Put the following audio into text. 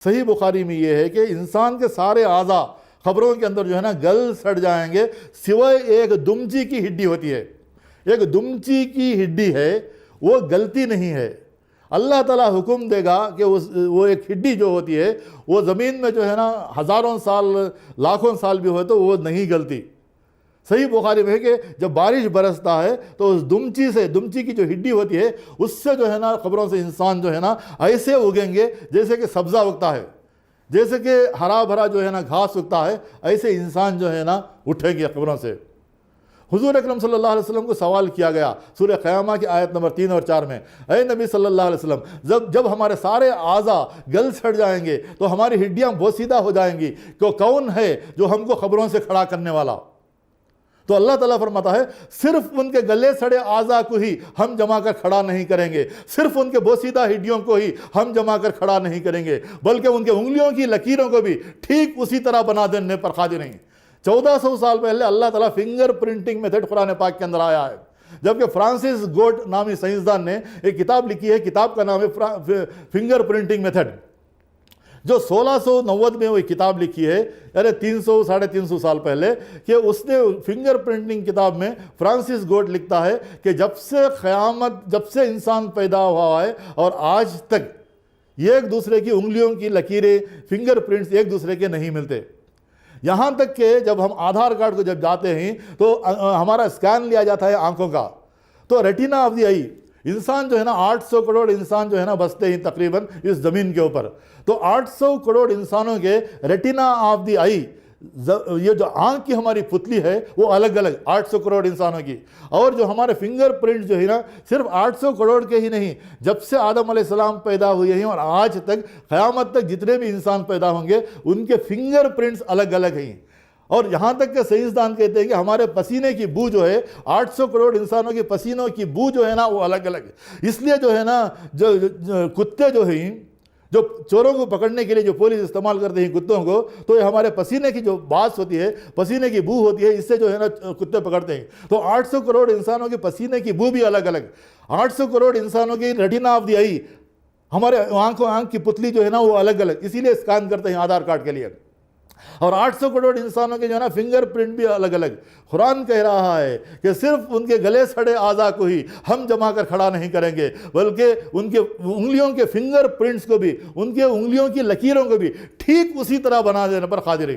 सही बुखारी में ये है कि इंसान के सारे आज़ा खबरों के अंदर जो है ना गल सड़ जाएंगे, सिवाय एक दुमची की हड्डी होती है। एक दुमची की हड्डी है, वो गलती नहीं है। अल्लाह ताला हुक्म देगा कि वो एक हड्डी जो होती है वो ज़मीन में जो है ना हज़ारों साल लाखों साल भी हो तो वो नहीं गलती। सही बुखारी में है कि जब बारिश बरसता है तो उस दुमची की जो हड्डी होती है उससे जो है ना खबरों से इंसान जो है ना ऐसे उगेंगे जैसे कि सब्ज़ा उगता है, जैसे कि हरा भरा जो है ना घास उगता है, ऐसे इंसान जो है ना उठेंगे खबरों से। हुजूर अकरम सल्लल्लाहु अलैहि वसल्लम को सवाल किया गया सूरह क़यामा की आयत नंबर 3 और 4 में, ऐ नबी सल्लल्लाहु अलैहि वसल्लम, जब हमारे सारे आज़ा गल सड़ जाएंगे तो हमारी हड्डियाँ बोसीदा हो जाएंगी, तो कौन है जो हमको खबरों से खड़ा करने वाला? तो अल्लाह ताला फरमाता है सिर्फ उनके गले सड़े आज़ा को ही हम जमा कर खड़ा नहीं करेंगे, सिर्फ उनके बोसीदा हड्डियों को ही हम जमा कर खड़ा नहीं करेंगे, बल्कि उनके उंगलियों की लकीरों को भी ठीक उसी तरह बना देने पर कादिर नहीं। 1400 साल पहले अल्लाह ताला फिंगर प्रिंटिंग मेथड कुरान पाक के अंदर आया है, जबकि फ्रांसिस गोट नामी साइंसदान ने एक किताब लिखी है, किताब का नाम है फिंगर प्रिंटिंग मेथड, जो 1690 में वो किताब लिखी है, यानी 300 साढ़े 300 साल पहले, कि उसने फिंगर प्रिंटिंग किताब में फ्रांसिस गोट लिखता है कि जब से इंसान पैदा हुआ है और आज तक एक दूसरे की उंगलियों की लकीरें, फिंगर प्रिंट्स एक दूसरे के नहीं मिलते। यहाँ तक कि जब हम आधार कार्ड को जब जाते हैं तो हमारा स्कैन लिया जाता है आंखों का, तो रेटिना ऑफ द आई, इंसान जो है ना 800 करोड़ इंसान जो है ना बसते हैं तकरीबन इस ज़मीन के ऊपर, तो 800 करोड़ इंसानों के रेटिना ऑफ द आई, ये जो आंख की हमारी पुतली है वो अलग अलग 800 करोड़ इंसानों की, और जो हमारे फिंगर प्रिंट जो है ना सिर्फ 800 करोड़ के ही नहीं, जब से आदम अलैहिस्सलाम पैदा हुए हैं और आज तक क़यामत तक जितने भी इंसान पैदा होंगे उनके फिंगर प्रिंट्स अलग अलग हैं। और यहाँ तक के साइंसदान कहते हैं कि हमारे पसीने की बू जो है 800 करोड़ इंसानों के पसीनों की बू जो है ना वो अलग अलग है। इसलिए जो है ना जो कुत्ते जो हैं, जो चोरों को पकड़ने के लिए जो पुलिस इस्तेमाल करते हैं कुत्तों को, तो ये हमारे पसीने की जो बास होती है, पसीने की बू होती है, इससे जो है ना कुत्ते पकड़ते हैं। तो 800 करोड़ इंसानों के पसीने की बू भी अलग अलग, 800 करोड़ इंसानों की रेटिना ऑफ द आई, हमारे आंख की पुतली जो है ना वो अलग अलग, इसीलिए स्कैन करते हैं आधार कार्ड के लिए। और 800 करोड़ इंसानों के जो है ना फिंगरप्रिंट भी अलग अलग। कुरान कह रहा है कि सिर्फ उनके गले सड़े आज़ा को ही हम जमा कर खड़ा नहीं करेंगे, बल्कि उनके उंगलियों के फिंगरप्रिंट्स को भी, उनके उंगलियों की लकीरों को भी ठीक उसी तरह बना देने पर कादिर है।